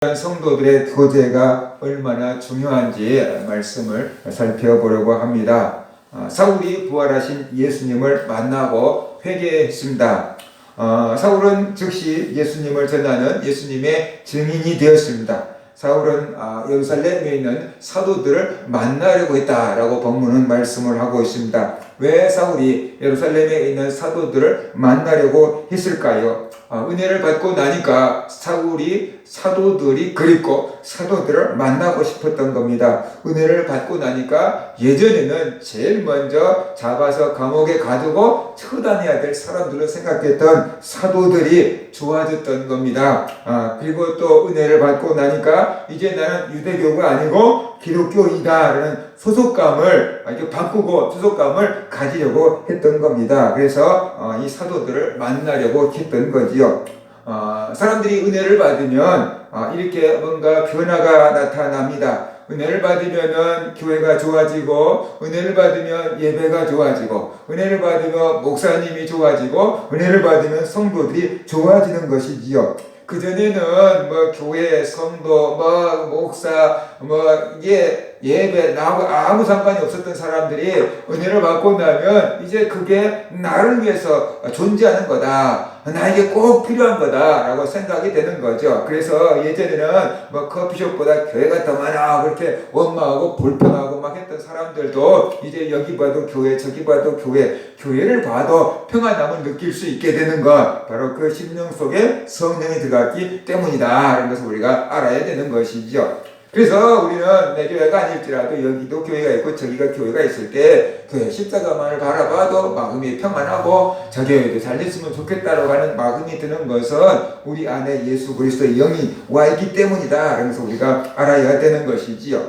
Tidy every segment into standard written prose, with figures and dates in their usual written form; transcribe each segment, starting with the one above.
성도들의 교제가 얼마나 중요한지 말씀을 살펴보려고 합니다. 사울이 부활하신 예수님을 만나고 회개했습니다. 사울은 즉시 예수님을 전하는 예수님의 증인이 되었습니다. 사울은 예루살렘에 있는 사도들을 만나려고 했다라고 본문은 말씀을 하고 있습니다. 왜 사울이 예루살렘에 있는 사도들을 만나려고 했을까요? 은혜를 받고 나니까 사도들이 그립고 사도들을 만나고 싶었던 겁니다. 은혜를 받고 나니까 예전에는 제일 먼저 잡아서 감옥에 가두고 처단해야 될 사람들로 생각했던 사도들이 좋아졌던 겁니다. 그리고 또 은혜를 받고 나니까 이제 나는 유대교가 아니고 기독교이다라는 소속감을 이렇게 바꾸고 소속감을 가지려고 했던 겁니다. 그래서 이 사도들을 만나려고 했던 거지요. 사람들이 은혜를 받으면 이렇게 뭔가 변화가 나타납니다. 은혜를 받으면 교회가 좋아지고, 은혜를 받으면 예배가 좋아지고, 은혜를 받으면 목사님이 좋아지고, 은혜를 받으면 성도들이 좋아지는 것이지요. 그전에는 교회, 성도, 목사, 예배, 나하고 아무 상관이 없었던 사람들이 은혜를 받고 나면 이제 그게 나를 위해서 존재하는 거다. 나에게 꼭 필요한 거다라고 생각이 되는 거죠. 그래서 예전에는 커피숍보다 교회가 더 많아 그렇게 원망하고 불평하고 막 했던 사람들도 이제 여기 봐도 교회, 저기 봐도 교회를 봐도 평안함을 느낄 수 있게 되는 것, 바로 그 심령 속에 성령이 들어갔기 때문이다 라는 것을 우리가 알아야 되는 것이죠. 그래서 우리는 내 교회가 아닐지라도 여기도 교회가 있고 저기가 교회가 있을 때 교회 십자가만을 바라봐도 마음이 평안하고 저 교회도 잘 됐으면 좋겠다라고 하는 마음이 드는 것은 우리 안에 예수 그리스도의 영이 와 있기 때문이다 라면서 우리가 알아야 되는 것이지요.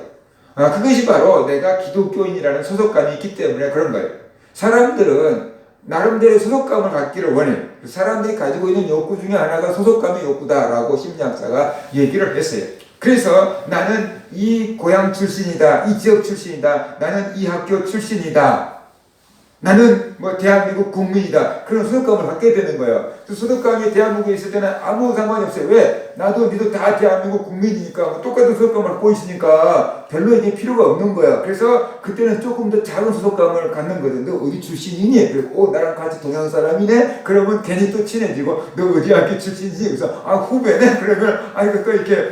그것이 바로 내가 기독교인이라는 소속감이 있기 때문에 그런 거예요. 사람들은 나름대로 소속감을 갖기를 원해. 사람들이 가지고 있는 욕구 중에 하나가 소속감의 욕구다라고 심리학자가 얘기를 했어요. 그래서 나는 이 고향 출신이다, 이 지역 출신이다, 나는 이 학교 출신이다, 나는 대한민국 국민이다, 그런 소속감을 갖게 되는 거예요. 그 소속감이 대한민국에 있을 때는 아무 상관이 없어요. 왜? 나도 니도 다 대한민국 국민이니까 똑같은 소속감을 갖고 있으니까 별로 이게 필요가 없는 거야. 그래서 그때는 조금 더 작은 소속감을 갖는 거죠. 너 어디 출신이니? 그리고 나랑 같이 동양 사람이네? 그러면 괜히 또 친해지고 너 어디 학교 출신이지? 그래서 후배네? 그러면 또 이렇게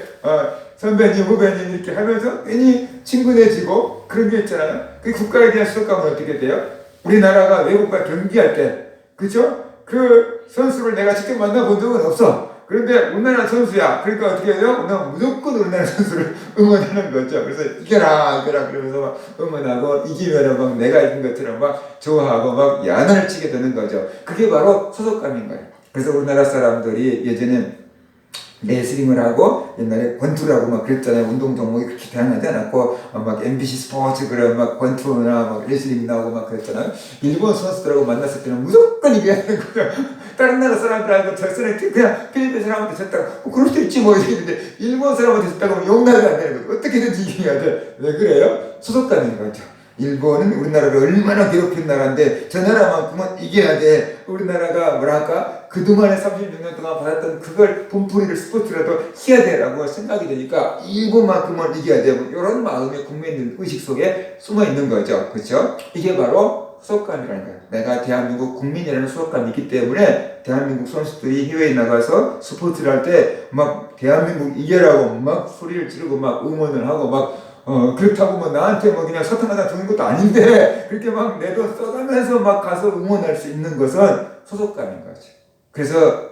선배님, 후배님 이렇게 하면서 괜히 친근해지고 그런 게 있잖아요. 그 국가에 대한 소속감은 어떻게 돼요? 우리나라가 외국과 경기할 때, 그쵸? 그 선수를 내가 직접 만나본 적은 없어. 그런데 우리나라 선수야. 그러니까 어떻게 해요? 난 무조건 우리나라 선수를 응원하는 거죠. 그래서 이겨라 그러면서 막 응원하고 이기면은 막 내가 이긴 것처럼 막 좋아하고 막 야단을 치게 되는 거죠. 그게 바로 소속감인 거예요. 그래서 우리나라 사람들이 예전에 레슬링을 하고 옛날에 권투를 하고 막 그랬잖아요. 운동 종목이 그렇게 다양하지 않았고 MBC 스포츠 그런 권투나 레슬링 나오고 막 그랬잖아요. 일본 선수들하고 만났을 때는 무조건 이겨야 되는 거죠. 다른 나라 사람들하고 졌으면 그냥 필리핀 사람한테 졌다고 그럴 수도 있지 이랬는데 일본 사람한테 졌다고 하면 용납이 안 되는 거죠. 어떻게든지 이겨야 돼. 왜 그래요? 소속감인 거죠. 일본은 우리나라를 얼마나 괴롭힌 나라인데 저 나라만큼은 이겨야 돼. 우리나라가 그동안에 36년 동안 받았던 그걸 분풀이를 스포츠라도 해야 돼라고 생각이 되니까 일본만큼은 이겨야 돼. 이런 마음의 국민들 의식 속에 숨어 있는 거죠. 그렇죠? 이게 바로 소속감이라는 거예요. 내가 대한민국 국민이라는 소속감이 있기 때문에 대한민국 선수들이 해외에 나가서 스포츠를 할 때 대한민국 이겨라고 소리를 지르고 응원을 하고 그렇다고 나한테 그냥 사탕 하나 주는 것도 아닌데 그렇게 내 돈 써가면서 가서 응원할 수 있는 것은 소속감인 거죠. 그래서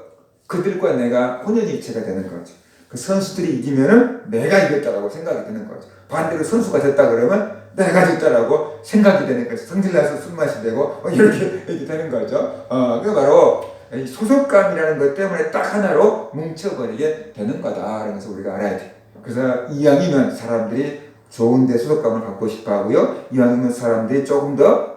그들과 내가 혼연일체가 되는 거죠. 그 선수들이 이기면은 내가 이겼다라고 생각이 드는 거죠. 반대로 선수가 졌다 그러면 내가 졌다라고 생각이 되는 거죠. 성질나서 술 마시되고 이렇게 되는 거죠. 그 바로 소속감이라는 것 때문에 딱 하나로 뭉쳐버리게 되는 거다. 그래서 우리가 알아야 돼요. 그래서 이왕이면 사람들이 좋은데 소속감을 갖고 싶어 하고요. 이왕이면 사람들이 조금 더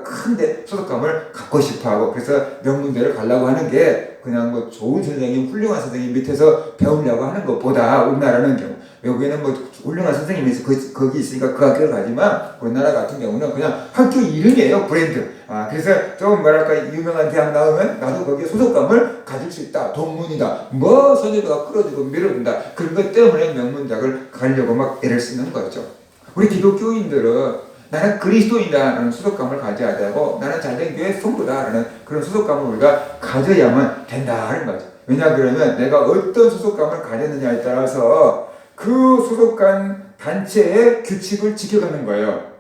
큰데 소속감을 갖고 싶어 하고 그래서 명문대를 가려고 하는 게 그냥 뭐 좋은 선생님, 훌륭한 선생님 밑에서 배우려고 하는 것보다 우리나라는 경우 외국에는 뭐 훌륭한 선생님이 거기 있으니까 그 학교를 가지만 우리나라 같은 경우는 그냥 학교 이름이에요. 브랜드. 그래서 좀 뭐랄까 유명한 대학 나오면 나도 거기에 소속감을 가질 수 있다. 동문이다. 뭐 선생님가 끌어주고 밀어준다. 그런 것 때문에 명문대학을 가려고 막 애를 쓰는 거죠. 우리 기독교인들은 나는 그리스도인이다라는 소속감을 가져야 되고 나는 잘된 교회 성도다라는 그런 소속감을 우리가 가져야만 된다는 거죠. 왜냐 그러면 내가 어떤 소속감을 가졌느냐에 따라서 그 소속감 단체의 규칙을 지켜가는 거예요.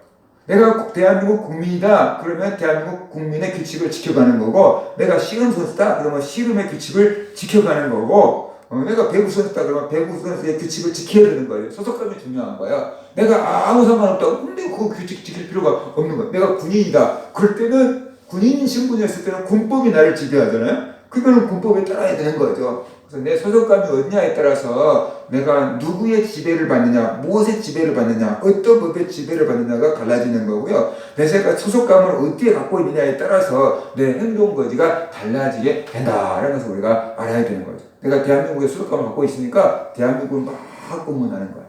내가 대한민국 국민이다 그러면 대한민국 국민의 규칙을 지켜가는 거고 내가 씨름 선수다 그러면 씨름의 규칙을 지켜가는 거고 내가 배구 선수다 그러면 배구 선수의 규칙을 지켜야 되는 거예요. 소속감이 중요한 거예요. 내가 아무 상관없다고 근데 그 규칙 지킬 필요가 없는 거예요. 내가 군인이다. 그럴 때는 군인 신분이었을 때는 군법이 나를 지배하잖아요. 그러면 군법에 따라야 되는 거죠. 그래서 내 소속감이 어디냐에 따라서 내가 누구의 지배를 받느냐, 무엇의 지배를 받느냐, 어떤 법의 지배를 받느냐가 달라지는 거고요. 내가 소속감을 어디에 갖고 있느냐에 따라서 내 행동 거지가 달라지게 된다라는 것을 우리가 알아야 되는 거죠. 내가 대한민국의 소속감을 갖고 있으니까 대한민국을 막 공문하는 거야.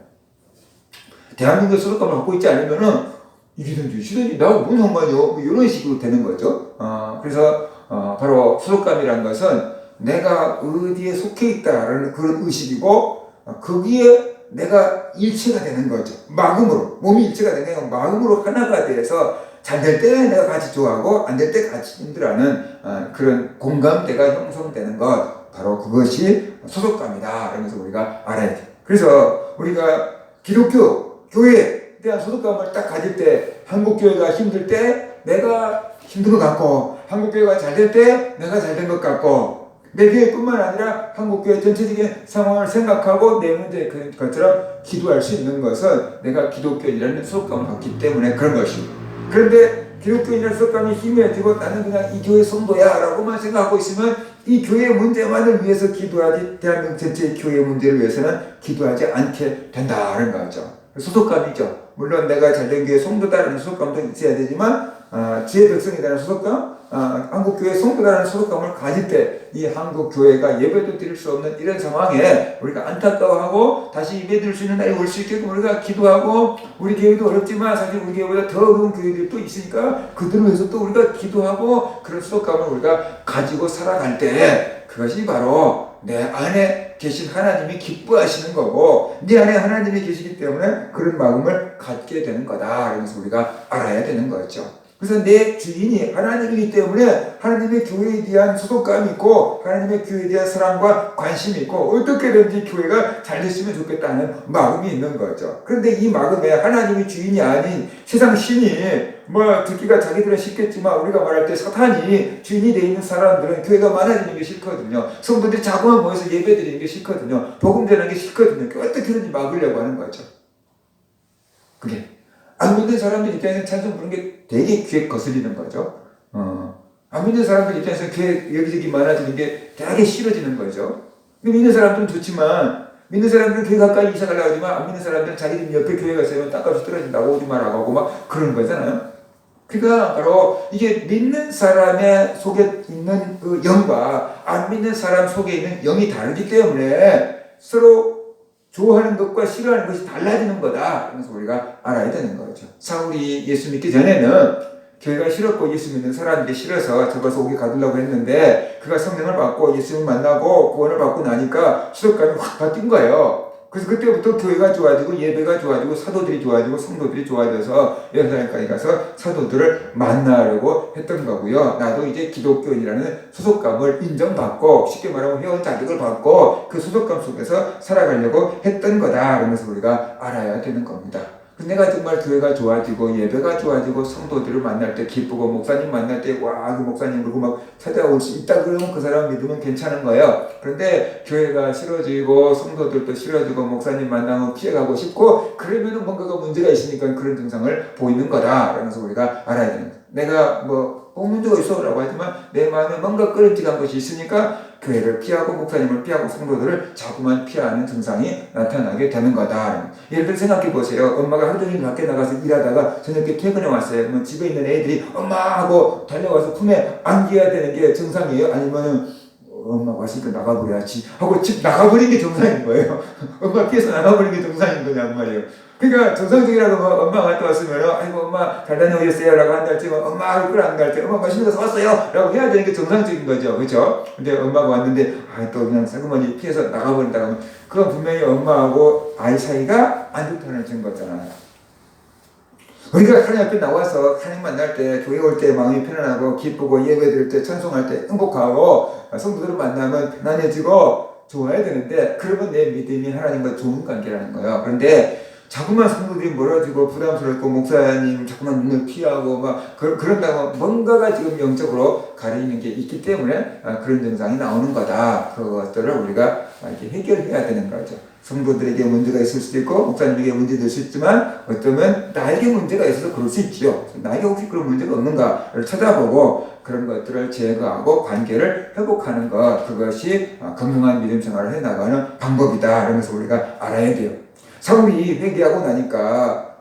대한민국의 소속감을 갖고 있지 않으면은 이기든지 시든지 나하고 무슨 상관이요? 뭐 이런 식으로 되는 거죠. 그래서 바로 소속감이라는 것은 내가 어디에 속해 있다라는 그런 의식이고 거기에 내가 일체가 되는 거죠. 마음으로 몸이 일체가 되는 게 마음으로 하나가 돼서 잘 될 때 내가 같이 좋아하고 안 될 때 같이 힘들어하는 그런 공감대가 형성되는 것 바로 그것이 소속감이다. 이러면서 우리가 알아야 돼요. 그래서 우리가 기독교 교회에 대한 소속감을 딱 가질 때 한국교회가 힘들 때 내가 힘든 것 같고 한국교회가 잘 될 때 내가 잘 된 것 같고 내 교회뿐만 아니라 한국교회 전체적인 상황을 생각하고 내 문제 것처럼 기도할 수 있는 것은 내가 기독교인이라는 소속감을 갖기 때문에 그런 것입니다. 그런데 기독교인이라는 소속감이 희미해지고 나는 그냥 이 교회 성도야 라고만 생각하고 있으면 이 교회의 문제만을 위해서 기도하지 대한민국 전체의 교회의 문제를 위해서는 기도하지 않게 된다는 거죠. 소속감이죠. 물론 내가 잘된 교회 성도다라는 소속감도 있어야 되지만 주의 백성이라는 소속감, 한국교회 성도라는 소속감을 가질 때 이 한국교회가 예배도 드릴 수 없는 이런 상황에 우리가 안타까워하고 다시 예배 드릴 수 있는 날이 올 수 있게끔 우리가 기도하고 우리 교회도 어렵지만 사실 우리 교회보다 더 어려운 교회들도 있으니까 그들을 위해서 또 우리가 기도하고 그런 소속감을 우리가 가지고 살아갈 때 그것이 바로 내 안에 계신 하나님이 기뻐하시는 거고 네 안에 하나님이 계시기 때문에 그런 마음을 갖게 되는 거다. 그래서 우리가 알아야 되는 거죠. 그래서 내 주인이 하나님이기 때문에 하나님의 교회에 대한 소속감이 있고 하나님의 교회에 대한 사랑과 관심이 있고 어떻게든지 교회가 잘 됐으면 좋겠다는 마음이 있는 거죠. 그런데 이 마음에 하나님이 주인이 아닌 세상 신이 뭐 듣기가 자기들은 쉽겠지만 우리가 말할 때 사탄이 주인이 되어 있는 사람들은 교회가 많아지는 게 싫거든요. 성도들이 자꾸만 모여서 예배 드리는 게 싫거든요. 복음 전하는 게 싫거든요. 어떻게든지 막으려고 하는 거죠. 그게 안 믿는 사람들 입장에서는 찬송 부르는 게 되게 귀에 거슬리는 거죠. 안 믿는 사람들 입장에서는 교회 여기저기 많아지는 게 되게 싫어지는 거죠. 믿는 사람들은 좋지만 믿는 사람들은 교회 가까이 이사 가려고 하지만 안 믿는 사람들은 자기들 옆에 교회가 있으면 땅값이 떨어진다고 오지 말라고 하고 막 그러는 거잖아요. 그러니까 바로 이게 믿는 사람의 속에 있는 그 영과 안 믿는 사람 속에 있는 영이 다르기 때문에 서로 좋아하는 것과 싫어하는 것이 달라지는 거다. 그래서 우리가 알아야 되는 거죠. 사울이 예수 믿기 전에는 교회가 싫었고 예수 믿는 사람들이 싫어서 저가서 오게 가두려고 했는데 그가 성령을 받고 예수를 만나고 구원을 받고 나니까 소속감이 확 바뀐 거예요. 그래서 그때부터 교회가 좋아지고 예배가 좋아지고 사도들이 좋아지고 성도들이 좋아져서 예루살렘까지 가서 사도들을 만나려고 했던 거고요. 나도 이제 기독교인이라는 소속감을 인정받고 쉽게 말하면 회원 자격을 받고 그 소속감 속에서 살아가려고 했던 거다. 그러면서 우리가 알아야 되는 겁니다. 내가 정말 교회가 좋아지고 예배가 좋아지고 성도들을 만날 때 기쁘고 목사님 만날 때 와 그 목사님 그리고 막 찾아올 수 있다 그러면 그 사람 믿으면 괜찮은 거예요. 그런데 교회가 싫어지고 성도들도 싫어지고 목사님 만나면 피해가고 싶고 그러면은 뭔가가 문제가 있으니까 그런 증상을 보이는 거다. 그래서 우리가 알아야 되는 거예요. 내가 뭐 문제가 있어라고 하지만 내 마음에 뭔가 끄름직한 것이 있으니까 교회를 피하고 목사님을 피하고 성도들을 자꾸만 피하는 증상이 나타나게 되는 거다. 예를 들어 생각해 보세요. 엄마가 하루 종일 밖에 나가서 일하다가 저녁에 퇴근해 왔어요. 그러면 집에 있는 애들이 엄마 하고 달려와서 품에 안겨야 되는 게 증상이에요? 아니면 엄마 왔으니까 나가버려야지 하고 집 나가버린 게 정상인 거예요. 엄마 피해서 나가버린 게 정상인 거냔 말이에요. 그러니까 정상적이라도 뭐 엄마가 갔다 왔으면 아이고 엄마 잘 다녀오셨어요 라고 한다 할지만 엄마 할 걸 안 할 때 엄마 맛있는 거 사왔어요 라고 해야 되는 게 정상적인 거죠. 그렇죠? 근데 엄마가 왔는데 또 그냥 새그머니 피해서 나가버린다 하면 그건 분명히 엄마하고 아이 사이가 안 좋다는 증거잖아요. 우리가 하나님 앞에 나와서 하나님 만날 때 교회 올 때 마음이 편안하고 기쁘고 예배 드릴 때 찬송할 때 행복하고 성도들을 만나면 편안해지고 좋아야 되는데 그러면 내 믿음이 하나님과 좋은 관계라는 거예요. 그런데 자꾸만 성도들이 멀어지고 부담스럽고 목사님 자꾸만 눈을 피하고 막 그런다고 뭔가가 지금 영적으로 가리는 게 있기 때문에 그런 증상이 나오는 거다. 그것들을 우리가 이렇게 해결해야 되는 거죠. 성도들에게 문제가 있을 수도 있고 목사님에게 문제도 있을 수 있지만 어쩌면 나에게 문제가 있어서 그럴 수 있지요. 나에게 혹시 그런 문제가 없는가를 찾아보고 그런 것들을 제거하고 관계를 회복하는 것, 그것이 건강한 믿음 생활을 해나가는 방법이다. 이러면서 우리가 알아야 돼요. 사울이 회개하고 나니까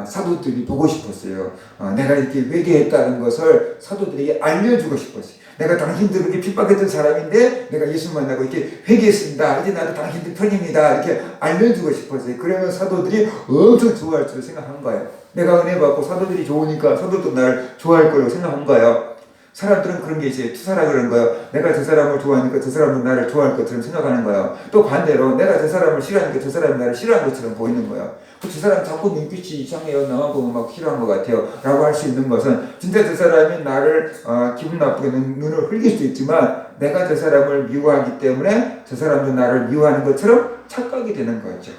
사도들이 보고 싶었어요. 내가 이렇게 회개했다는 것을 사도들에게 알려주고 싶었어요. 내가 당신들에게 핍박했던 사람인데 내가 예수 만나고 이렇게 회개했습니다. 이제 나도 당신들 편입니다. 이렇게 알려주고 싶었어요. 그러면 사도들이 엄청 좋아할 줄 생각한 거예요. 내가 은혜 받고 사도들이 좋으니까 사도도 나를 좋아할 거라고 생각한 거예요. 사람들은 그런 게 있어요. 투사라 그런 거예요. 내가 저 사람을 좋아하니까 저 사람은 나를 좋아할 것처럼 생각하는 거예요. 또 반대로 내가 저 사람을 싫어하니까 저 사람이 나를 싫어하는 것처럼 보이는 거예요. 저 사람 자꾸 눈빛이 이상해요. 나만 보면 막 싫어한 것 같아요. 라고 할 수 있는 것은 진짜 저 사람이 나를 기분 나쁘게 눈을 흘릴 수 있지만 내가 저 사람을 미워하기 때문에 저 사람도 나를 미워하는 것처럼 착각이 되는 거죠.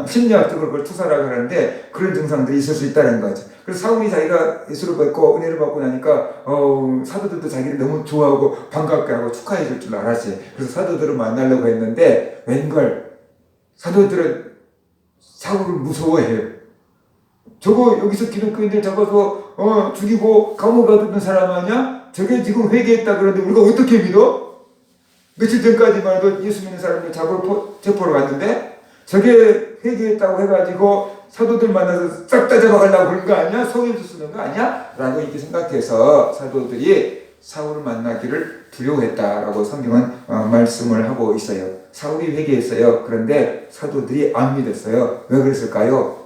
심리학적으로 그걸 투사라고 하는데 그런 증상들이 있을 수 있다는 거죠. 그래서 사울이 자기가 예수를 받고 은혜를 받고 나니까 사도들도 자기를 너무 좋아하고 반갑게 하고 축하해 줄 줄 알았어요. 그래서 사도들을 만나려고 했는데 웬걸 사도들은 사울을 무서워해요. 저거 여기서 기독교인들 잡아서 죽이고 감옥 가두는 사람 아니야? 저게 지금 회개했다 그러는데 우리가 어떻게 믿어? 며칠 전까지만 해도 예수 믿는 사람들 체포로 갔는데 저게 회개했다고 해가지고 사도들 만나서 싹 다 잡아가려고 그런 거 아니야? 속임수 쓰는 거 아니야? 라고 이렇게 생각해서 사도들이 사울을 만나기를 두려워했다라고 성경은 말씀을 하고 있어요. 사울이 회개했어요. 그런데 사도들이 안 믿었어요. 왜 그랬을까요?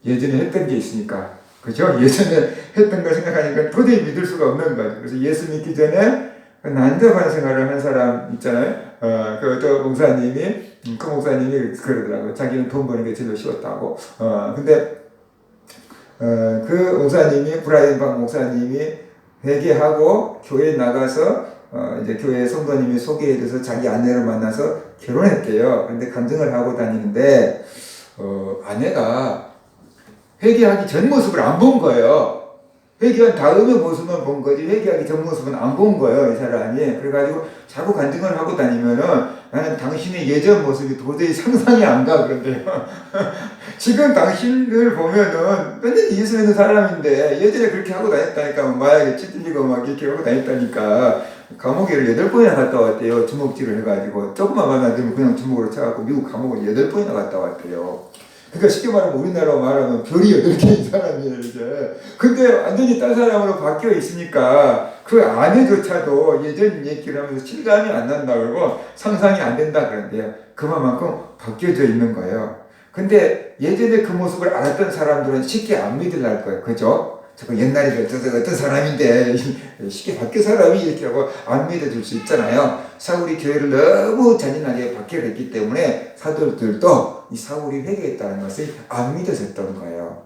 예전에 했던 게 있으니까. 그죠? 예전에 했던 걸 생각하니까 도저히 믿을 수가 없는 거죠. 그래서 예수 믿기 전에 난잡한 생활을 한 사람 있잖아요. 그 목사님이 그 목사님이 그러더라고요. 자기는 돈 버는 게 제일 쉬웠다고. 근데 그 목사님이 브라이언 박 목사님이 회개하고 교회에 나가서 이제 교회 성도님이 소개해줘서 자기 아내를 만나서 결혼했대요. 근데 간증을 하고 다니는데 아내가 회개하기 전 모습을 안 본 거예요. 회개한 다음의 모습만 본 거지 회개하기 전 모습은 안 본 거예요, 이 사람이. 그래가지고 자꾸 간증을 하고 다니면은 나는 당신의 예전 모습이 도저히 상상이 안 가 그런데요. 지금 당신을 보면은 완전히 예수 믿는 사람인데 예전에 그렇게 하고 다녔다니까 마약에 찌들리고 막 이렇게 하고 다녔다니까 감옥에 8번이나 갔다 왔대요. 주먹질을 해가지고 조금만 만나면 그냥 주먹으로 쳐갖고 미국 감옥을 8번이나 갔다 왔대요. 그러니까 쉽게 말하면 우리나라로 말하면 별이 8개인 사람이에요, 이제. 근데 완전히 딴 사람으로 바뀌어 있으니까 그 아내조차도 예전 얘기를 하면서 실감이 안 난다 그러고 상상이 안 된다 그런데요. 그만큼 바뀌어져 있는 거예요. 근데 예전에 그 모습을 알았던 사람들은 쉽게 안 믿으려할 거예요. 그죠? 자꾸 옛날에 어떤 사람인데 쉽게 바뀌어 사람이 이렇게 하고 안 믿어줄 수 있잖아요. 사울이 교회를 너무 잔인하게 바뀌어냈기 때문에 사도들도 이 사울이 회개했다는 것을 안 믿어졌던 거예요.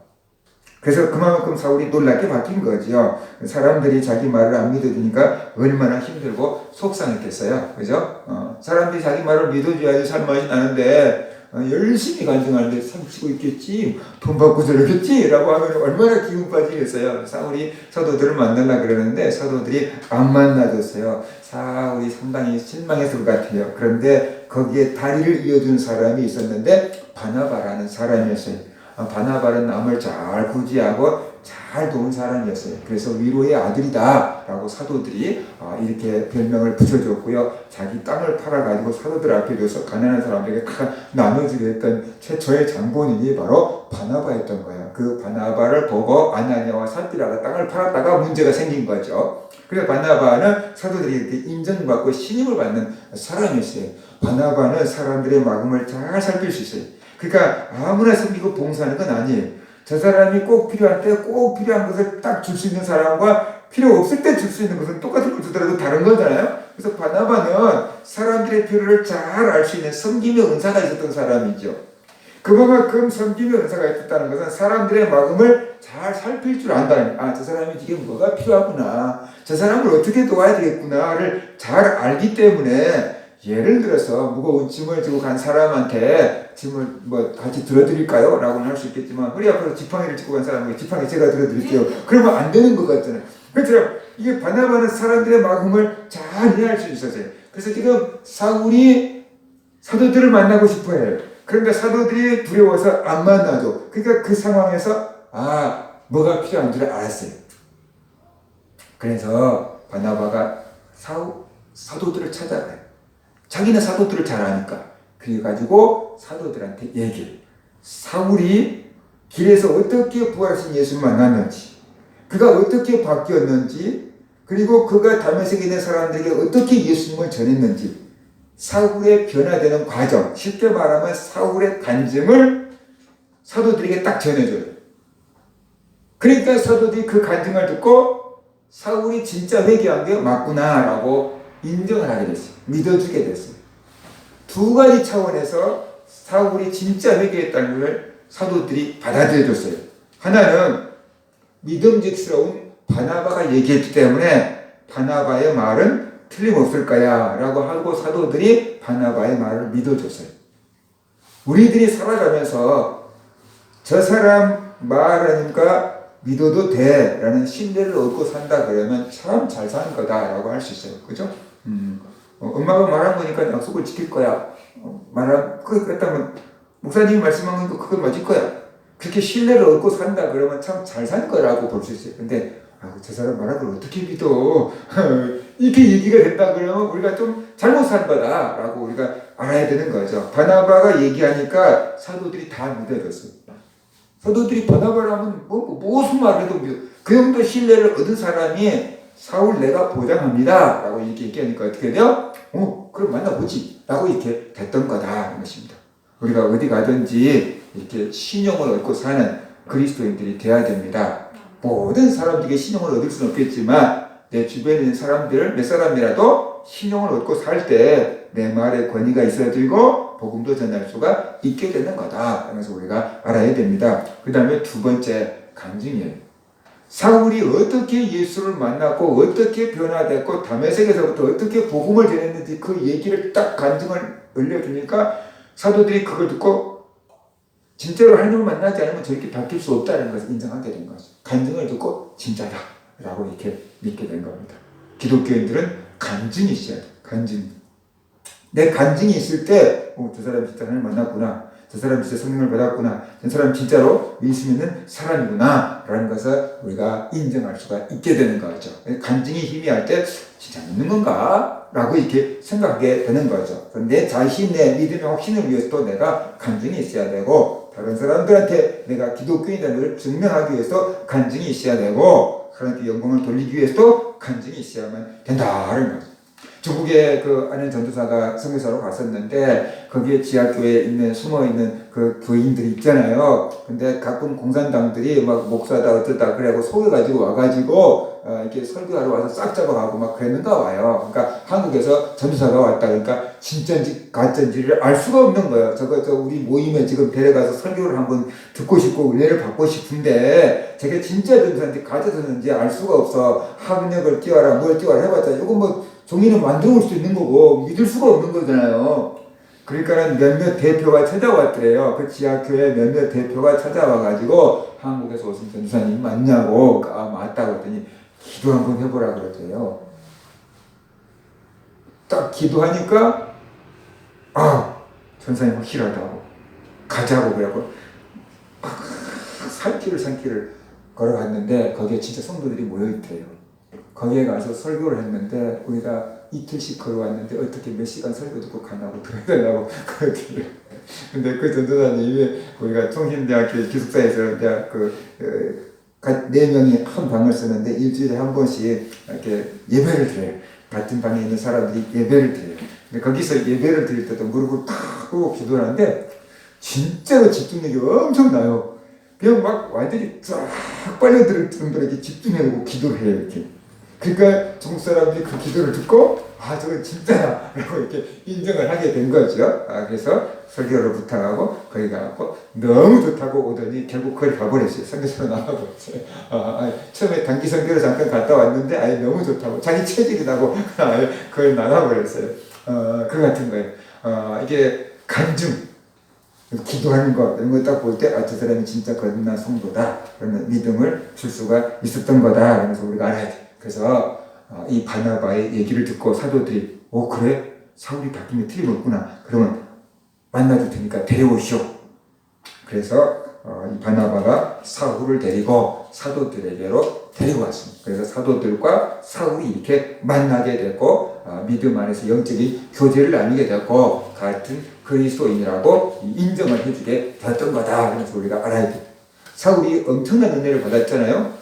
그래서 그만큼 사울이 놀랍게 바뀐 거죠. 사람들이 자기 말을 안 믿어주니까 얼마나 힘들고 속상했겠어요. 그죠? 사람들이 자기 말을 믿어줘야지 살맛이 나는데 열심히 간증하는데 삼치고 있겠지, 돈 받고 저러겠지 라고 하면 얼마나 기운 빠지겠어요. 사울이 사도들을 만나려고 그러는데 사도들이 안 만나줬어요. 사울이 상당히 실망했을 것 같아요. 그런데 거기에 다리를 이어준 사람이 있었는데 바나바라는 사람이었어요. 바나바는 남을 잘 구제하고 잘 도운 사람이었어요. 그래서 위로의 아들이다 라고 사도들이 이렇게 별명을 붙여줬고요. 자기 땅을 팔아가지고 사도들 앞에 둬서 가난한 사람들에게 다 나눠주게 했던 최초의 장본인이 바로 바나바였던 거예요. 그 바나바를 보고 아나니아와 삽비라가 땅을 팔았다가 문제가 생긴 거죠. 그래서 바나바는 사도들이 이렇게 인정받고 신임을 받는 사람이었어요. 바나바는 사람들의 마음을 잘 살필 수 있어요. 그러니까 아무나 섬기고 봉사하는 건 아니에요. 저 사람이 꼭 필요할 때 꼭 필요한 것을 딱 줄 수 있는 사람과 필요 없을 때 줄 수 있는 것은 똑같은 걸 주더라도 다른 거잖아요. 그래서 바나바는 사람들의 필요를 잘 알 수 있는 섬김의 은사가 있었던 사람이죠. 그만큼 섬김의 은사가 있었다는 것은 사람들의 마음을 잘 살필 줄 안다는, 저 사람이 지금 뭐가 필요하구나, 저 사람을 어떻게 도와야 되겠구나를 잘 알기 때문에, 예를 들어서 무거운 짐을 지고 간 사람한테 짐을 뭐 같이 들어드릴까요? 라고는 할 수 있겠지만, 허리 앞으로 지팡이를 지고 간 사람에게 지팡이 제가 들어드릴게요. 그러면 안 되는 것 같잖아요. 그렇죠? 이게 바나바는 사람들의 마음을 잘 이해할 수 있었어요. 그래서 지금 사울이 사도들을 만나고 싶어 해요. 그런데 사도들이 두려워서 안 만나죠. 그러니까 그 상황에서 뭐가 필요한 줄 알았어요. 그래서 바나바가 사도들을 찾아가요. 자기는 사도들을 잘 아니까. 그래가지고 사도들한테 얘기해요. 사울이 길에서 어떻게 부활하신 예수를 만났는지, 그가 어떻게 바뀌었는지, 그리고 그가 다메섹에 있는 사람들에게 어떻게 예수님을 전했는지, 사울의 변화되는 과정, 쉽게 말하면 사울의 간증을 사도들에게 딱 전해줘요. 그러니까 사도들이 그 간증을 듣고 사울이 진짜 회개한 게 맞구나 라고 인정을 하게 됐어요. 믿어주게 됐어요. 두 가지 차원에서 사울이 진짜 회개했다는 걸 사도들이 받아들여줬어요. 하나는 믿음직스러운 바나바가 얘기했기 때문에 바나바의 말은 틀림없을 거야 라고 하고 사도들이 바나바의 말을 믿어줬어요. 우리들이 살아가면서 저 사람 말하니까 믿어도 돼 라는 신뢰를 얻고 산다 그러면 참 잘 사는 거다 라고 할 수 있어요. 그죠? 엄마가 말한 거니까 약속을 지킬 거야. 그랬다면 목사님이 말씀한 거니까 그건 맞을 거야. 그렇게 신뢰를 얻고 산다 그러면 참 잘 산 거라고 볼 수 있어요. 근데 저 사람 말한 걸 어떻게 믿어? 이렇게 얘기가 된다 그러면 우리가 좀 잘못 산 거다라고 우리가 알아야 되는 거죠. 바나바가 얘기하니까 사도들이 다 믿어줬어요. 사도들이 바나바라면 무슨 말을 해도 믿어. 그 정도 신뢰를 얻은 사람이 사울 내가 보장합니다 라고 이렇게 얘기하니까 어떻게 돼요? 그럼 만나보지 라고 이렇게 됐던 거다 이 것입니다. 우리가 어디 가든지 이렇게 신용을 얻고 사는 그리스도인들이 돼야 됩니다. 모든 사람들에게 신용을 얻을 수는 없겠지만 내 주변에 있는 사람들 몇 사람이라도 신용을 얻고 살 때 내 말에 권위가 있어지고 복음도 전할 수가 있게 되는 거다. 그래서 우리가 알아야 됩니다. 그 다음에 두 번째 간증이에요. 사울이 어떻게 예수를 만났고 어떻게 변화됐고 다메섹에서부터 어떻게 복음을 전했는지 그 얘기를 딱 간증을 올려주니까 사도들이 그걸 듣고 진짜로 하나님을 만나지 않으면 저렇게 바뀔 수 없다는 것을 인정하게 된 거죠. 간증을 듣고 진짜다 라고 이렇게 믿게 된 겁니다. 기독교인들은 간증이 있어야 돼. 간증. 내 간증이 있을 때 저 사람 진짜 하나님 만났구나. 저 사람 진짜 성령을 받았구나. 저 사람 진짜로 예수 믿는 사람이구나. 라는 것을 우리가 인정할 수가 있게 되는 거죠. 간증이 희미할 때 진짜 믿는 건가? 라고 이렇게 생각하게 되는 거죠. 내 자신의 믿음의 확신을 위해서도 내가 간증이 있어야 되고 다른 사람들한테 내가 기독교인이라는 것을 증명하기 위해서 간증이 있어야 되고 하나님께 영광을 돌리기 위해서도 간증이 있어야만 된다는 거죠. 중국에 아는 전도사가 선교사로 갔었는데 거기에 지하교회에 있는 숨어있는 그 교인들이 있잖아요. 근데 가끔 공산당들이 막 목사다 어쩌다 그래고 속여가지고 와가지고 이렇게 설교하러 와서 싹 잡아가고 막 그랬는가 봐요. 그러니까 한국에서 전도사가 왔다 그러니까 진짜인지 가짜인지를 알 수가 없는 거예요. 우리 모임에 지금 데려가서 설교를 한번 듣고 싶고 은혜를 받고 싶은데 저게 진짜 전도사인지 가짜 전도사인지 알 수가 없어. 학력을 띄워라 뭘 띄워라 해봤자 이거 뭐 종이는 만들어 올 수 있는 거고 믿을 수가 없는 거잖아요. 그러니까 몇몇 대표가 찾아왔더래요. 그 지하교회 몇몇 대표가 찾아와가지고 한국에서 오신 전도사님 맞냐고 맞다고 했더니 기도 한번 해보라 그랬대요. 딱 기도하니까 전사님 확실하다고 가자고 그래갖고 산길을 걸어갔는데 거기에 진짜 성도들이 모여있대요. 거기에 가서 설교를 했는데 우리가 이틀씩 걸어왔는데 어떻게 몇 시간 설교 듣고 가냐고 들어야 되냐고 그러더래요. 근데 그 전도사님이 우리가 통신대학교 기숙사에서 대학 네 명이 한 방을 쓰는데 일주일에 한 번씩 이렇게 예배를 드려요. 같은 방에 있는 사람들이 예배를 드려요. 근데 거기서 예배를 드릴 때도 무릎을 탁 꿇고 기도를 하는데 진짜로 집중력이 엄청나요. 그냥 막 완전히 쫙 빨려들 정도로 이렇게 집중해서 기도를 해요. 이렇게. 그러니까 중국 사람들이 그 기도를 듣고 저건 진짜야 라고 이렇게 인정을 하게 된 거죠. 그래서 설교를 부탁하고 거기 가고 너무 좋다고 오더니 결국 거기 가버렸어요. 선교사로 나가버렸어요. 처음에 단기 선교를 잠깐 갔다 왔는데 너무 좋다고 자기 체질이 나고 그걸 나가버렸어요. 그 같은 거예요. 이게 간증 기도하는 것 이런 거 딱 볼 때 저 사람이 진짜 거듭난 성도다 그러면 믿음을 줄 수가 있었던 거다. 그래서 우리가 알아야 돼. 그래서 이 바나바의 얘기를 듣고 사도들이 그래? 사울이 바뀐 게 틀림없구나. 그러면 만나줄 테니까 데려오시오. 그래서 이 바나바가 사울을 데리고 사도들에게로 데리고 왔습니다. 그래서 사도들과 사울이 이렇게 만나게 됐고 믿음 안에서 영적인 교제를 나누게 됐고 같은 그리스도인이라고 인정을 해주게 되었던 거다. 그래서 우리가 알아야 돼. 사울이 엄청난 은혜를 받았잖아요.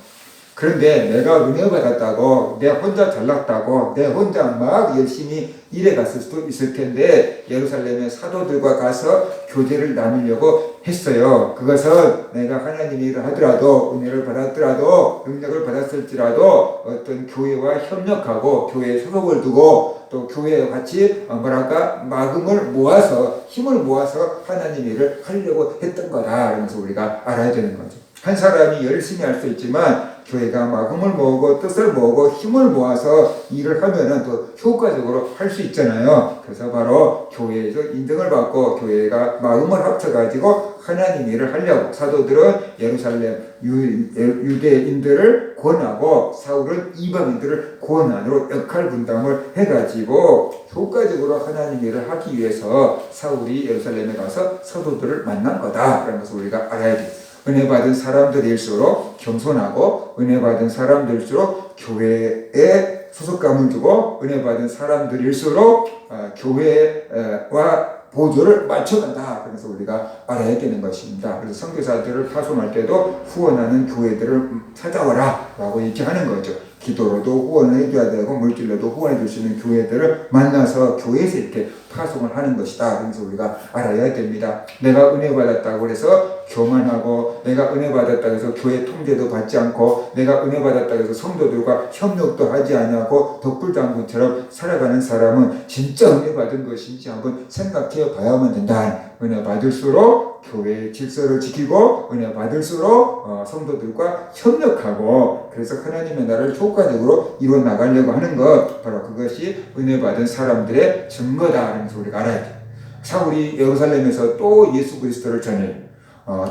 그런데 내가 은혜 받았다고 내 혼자 잘났다고 내 혼자 막 열심히 일해 갔을 수도 있을 텐데 예루살렘의 사도들과 가서 교제를 나누려고 했어요. 그것은 내가 하나님의 일을 하더라도 은혜를 받았더라도 능력을 받았을지라도 어떤 교회와 협력하고 교회에 소속을 두고 또 교회와 같이 마음을 모아서 힘을 모아서 하나님의 일을 하려고 했던 거다. 그래서 우리가 알아야 되는 거죠. 한 사람이 열심히 할 수 있지만 교회가 마음을 모으고 뜻을 모으고 힘을 모아서 일을 하면은 더 효과적으로 할 수 있잖아요. 그래서 바로 교회에서 인정을 받고 교회가 마음을 합쳐가지고 하나님 일을 하려고 사도들은 예루살렘 유대인들을 권하고 사울은 이방인들을 권한으로 역할 분담을 해가지고 효과적으로 하나님 일을 하기 위해서 사울이 예루살렘에 가서 사도들을 만난 거다. 그런 것을 우리가 알아야 돼요. 은혜 받은 사람들일수록 겸손하고 은혜 받은 사람들일수록 교회에 소속감을 두고 은혜 받은 사람들일수록 교회와 보조를 맞춰간다. 그래서 우리가 알아야 되는 것입니다. 그래서 선교사들을 파송할 때도 후원하는 교회들을 찾아와라 라고 얘기하는 거죠. 기도로도 후원을 해줘야 되고 물질로도 후원해 줄 수 있는 교회들을 만나서 교회에서 이렇게 파송을 하는 것이다. 그래서 우리가 알아야 됩니다. 내가 은혜 받았다고 해서 교만하고 내가 은혜 받았다고 해서 교회 통제도 받지 않고 내가 은혜 받았다고 해서 성도들과 협력도 하지 않냐고 덕불장군처럼 살아가는 사람은 진짜 은혜 받은 것인지 한번 생각해 봐야만 된다. 은혜 받을수록 교회의 질서를 지키고 은혜 받을수록 성도들과 협력하고 그래서 하나님의 나라를 효과적으로 이루어 나가려고 하는 것 바로 그것이 은혜 받은 사람들의 증거다. 그래서 우리가 알아야 돼. 사울이 예루살렘에서 또 예수 그리스도를 전해요.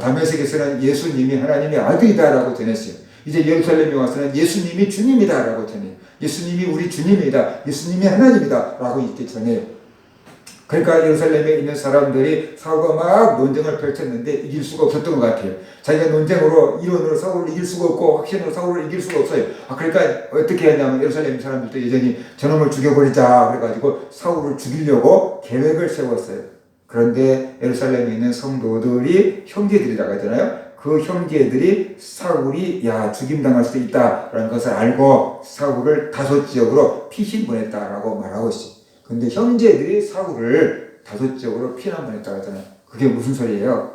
다메섹에서는 예수님이 하나님의 아들이다라고 전했어요. 이제 예루살렘에 와서는 예수님이 주님이다라고 전해요. 예수님이 우리 주님이다. 예수님이 하나님이다 라고 이렇게 전해요. 그러니까 예루살렘에 있는 사람들이 사울과 막 논쟁을 펼쳤는데 이길 수가 없었던 것 같아요. 자기가 논쟁으로 이론으로 사울을 이길 수가 없고 확신으로 사울을 이길 수가 없어요. 그러니까 어떻게 했냐면 예루살렘 사람들도 여전히 저놈을 죽여버리자 그래가지고 사울을 죽이려고 계획을 세웠어요. 그런데 예루살렘에 있는 성도들이 형제들이라고 하잖아요. 그 형제들이 사울이 죽임당할 수 있다라는 것을 알고 사울을 다섯 지역으로 피신 보냈다라고 말하고 있어요. 근데 형제들이 사울을 다섯 지역으로 피난 보냈다고 하잖아요. 그게 무슨 소리예요?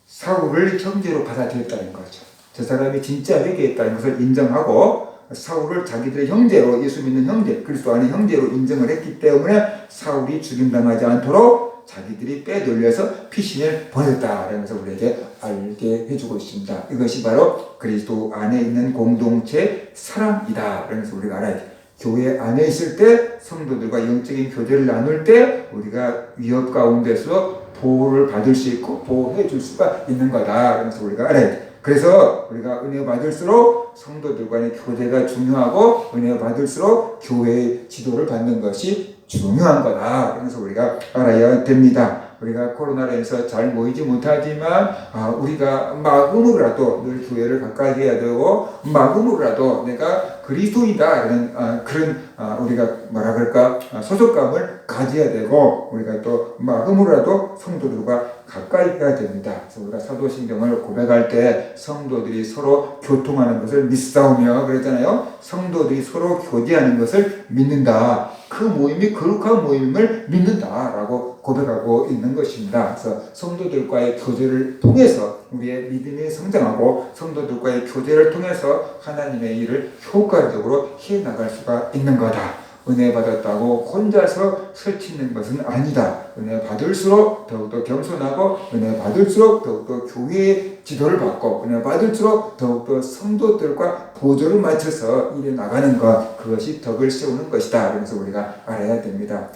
사울을 형제로 받아들였다는 거죠. 저 사람이 진짜 회개했다는 것을 인정하고 사울을 자기들의 형제로 예수 믿는 형제, 그리스도 안의 형제로 인정을 했기 때문에 사울이 죽임당하지 않도록 자기들이 빼돌려서 피신을 보냈다라는 것을 우리에게 알게 해주고 있습니다. 이것이 바로 그리스도 안에 있는 공동체 사랑이다. 그래서 우리가 알아야 돼요. 교회 안에 있을 때 성도들과 영적인 교제를 나눌 때 우리가 위협 가운데서 보호를 받을 수 있고 보호해 줄 수가 있는 거다. 그래서 우리가 알아야 돼. 그래서 우리가 은혜 받을수록 성도들 간의 교제가 중요하고 은혜 받을수록 교회의 지도를 받는 것이 중요한 거다. 그래서 우리가 알아야 됩니다. 우리가 코로나로 인해서 잘 모이지 못하지만 우리가 마음으로라도 늘 교회를 가까이 해야 되고 마음으로라도 내가 그리스도인이다 그런 우리가 뭐라 그럴까 소속감을 가져야 되고 우리가 또 마음으로라도 성도들과 가까이 해야 됩니다. 그래서 우리가 사도신경을 고백할 때 성도들이 서로 교통하는 것을 믿사오며 그랬잖아요. 성도들이 서로 교제하는 것을 믿는다. 그 모임이 거룩한 모임을 믿는다라고 고백하고 있는 것입니다. 그래서 성도들과의 교제를 통해서 우리의 믿음이 성장하고 성도들과의 교제를 통해서 하나님의 일을 효과적으로 해나갈 수가 있는 거다. 은혜 받았다고 혼자서 설치는 것은 아니다. 은혜 받을수록 더욱더 겸손하고 은혜 받을수록 더욱더 교회의 지도를 받고 은혜 받을수록 더욱더 성도들과 보조를 맞춰서 일해 나가는 것, 그것이 덕을 세우는 것이다. 그래서 우리가 알아야 됩니다.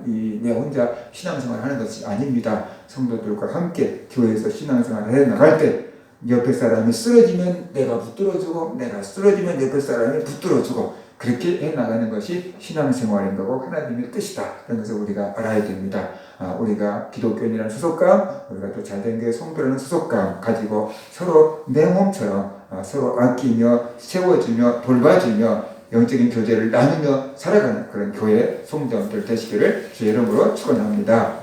내 혼자 신앙생활을 하는 것이 아닙니다. 성도들과 함께 교회에서 신앙생활을 해 나갈 때 옆에 사람이 쓰러지면 내가 붙들어주고 내가 쓰러지면 옆에 사람이 붙들어주고 그렇게 해나가는 것이 신앙생활인 거고 하나님의 뜻이다. 그래서 우리가 알아야 됩니다. 우리가 기독교인이라는 소속감, 우리가 또 잘된 교회 성도라는 소속감 가지고 서로 내 몸처럼 서로 아끼며 세워주며 돌봐주며 영적인 교제를 나누며 살아가는 그런 교회 성도들 되시기를 주의 이름으로 축원합니다.